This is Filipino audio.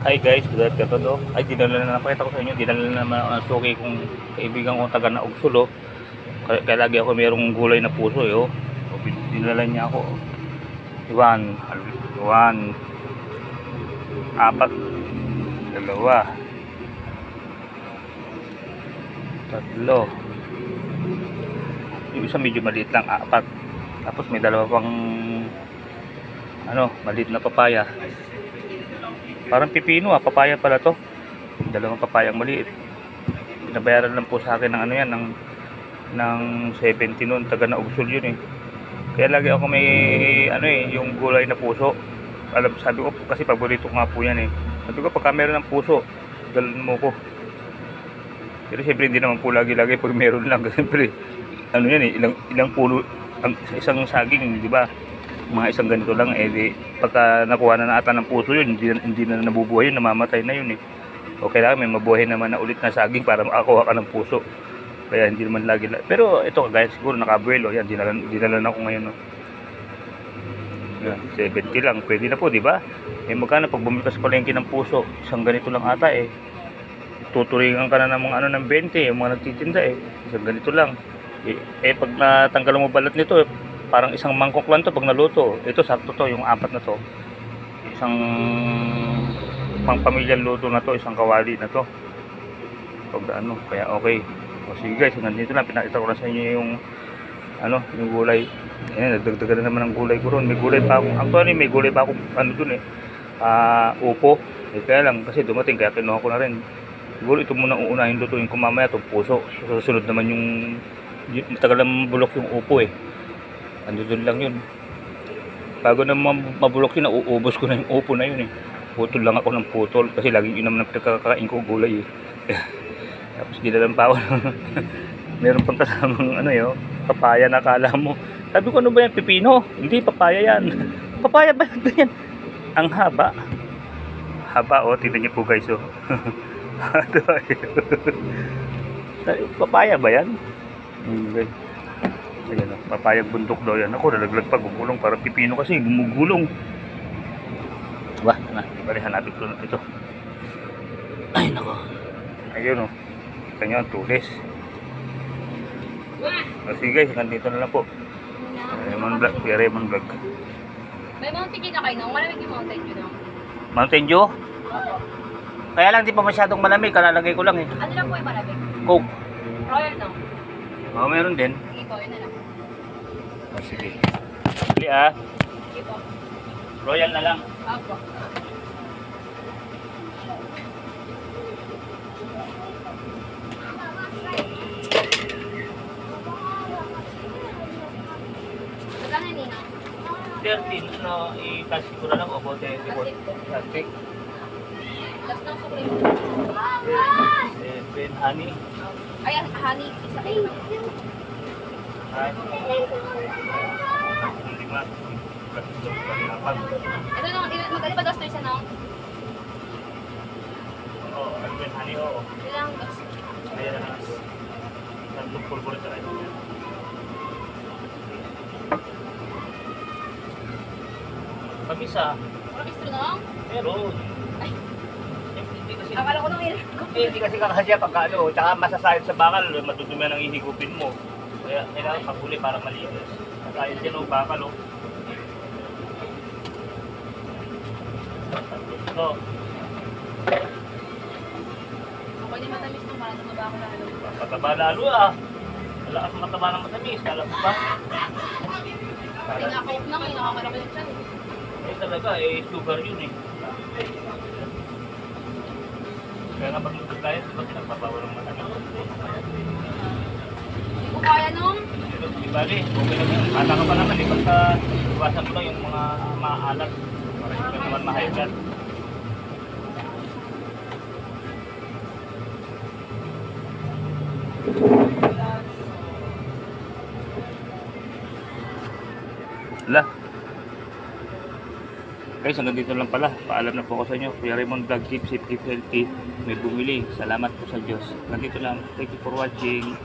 Hi guys, good afternoon. Ay, dinala na napakita ko sa inyo, dinala na naman ang suki kong kaibigan kong taga Naugsul. Kaya lagi ako mayroong gulay na puso . Dinala niya ako. Iwan, apat, dalawa, tatlo. Yung isa medyo maliit lang, apat. Tapos may dalawa pang maliit na papaya. Parang pipino papaya pala to. Dalawang papayang maliit. Pinabayaran lang po sa akin ng ng 70 noon, taga Naugsul yun . Kaya lagi ako may yung gulay na puso. Sabi ko kasi paborito ko nga po yan . Sabi ko pagka meron ng puso, dalhin mo ko. Pero siyempre hindi naman po lagi-lagi pag meron lang. Kasi siyempre yan ilang puno ang isang saging, di ba? Mga isang ganito lang di pagka nakuha na ata ng puso yun, hindi na nabubuhay yun, namamatay na yun . O kailangan may mabuhay naman na ulit na saging para makakuha ka ng puso. Kaya hindi naman lagi. Pero ito guys, siguro nakabuelo yan, dinala na ako ngayon . Yan, 70 lang, pwede na po, di ba? Magkano pag bumili ka sa palengke ng puso, isang ganito lang ata tuturingan ka na ng mga ng 20 yung mga nagtitinda isang ganito lang. Pag natanggal mo balat nito, parang isang mangkok lang to pag naluto. Ito sakto to, yung apat na to. Isang pang pamilyang luto na to, isang kawali na to. Pag kaya okay. O sige guys, nandito na, pinakita ko na sa inyo yung yung gulay. Nagdagdagan na naman ng gulay ko ron. May gulay pa akong, actually may gulay pa akong dun upo. Kaya lang kasi dumating, kaya kinuha ko na rin. Siguro ito muna uunahin lutuin ko mamaya, itong puso. Susunod naman yung matagal na bulok yung upo andun lang yun. Bago na mabulok yun, nauubos ko na yung upo na yun Putol lang ako ng putol kasi laging yun naman ang pinagkakain ko gulay Tapos dinalan pa ako meron pang kasamang papaya na akala mo. Sabi ko, ano ba yan, pipino? Hindi, papaya yan. Papaya ba yan? Ang haba. Tignan niyo po guys papaya ba yan? Okay. Ayan papayag bundok daw yan. Ako, nalaglag pa, gumulong. Parang pipino kasi, gumugulong. Wah, bali hanapin ko na ito. Ay, nako. Ayun kita nyo, ang tulis. Sige guys, nandito na lang po. Raymond Vlog. May Mountain Dew na kayo nung? Malamig yung Mountain Dew nung? Mountain Dew? Kaya lang, di pa masyadong malamig. Kalalagay ko lang Ano lang po yung malamig? Coke. Royal nung? Meron din. Sige po, yun na lang. Sige. Sige po. Royal na lang. Opo. Magkano nina? 13, i-plastic ko na lang o bote plastic. Last ng sukli. 7 honey. Ay, honey. Isa kayo. Ito nung, magkano ba duster siya nung? Honey Ilang duster? Ayan na. Nandong pulbol sa kayo. Pag-isa. Walang extra nung? Meron. Ay, Hindi kasi akala ko nung ilan. hindi kasi kakasya pagka tsaka masasayad sa bakal, matutumi ang ihigupin mo. Kaya kailangan paguli para malinis. Masayad yan bakal Ito. Ako din matamis nung parang tumaba ako lalo. Mataba lalo Wala kang mataba ng matamis. Kala mo ba? Pati nga coke na ngayon, nakakalaki ng tiyan. Talaga, sugar yun Kaya nga pag-lutot tayo, diba pinagpapawa ng matamis? Hindi ko kaya nung. Di bali, okay lang yun. Ata ka pa naman, basta iwasan mo lang yung mga maalat. Para hindi ka naman mahayagad. Guys, hanggang dito lang pala. Paalam na po ako sa inyo. Kuya Raymond Vlog, keep safe, keep healthy. May bumili. Salamat po sa Diyos. Hanggang dito lang. Thank you for watching.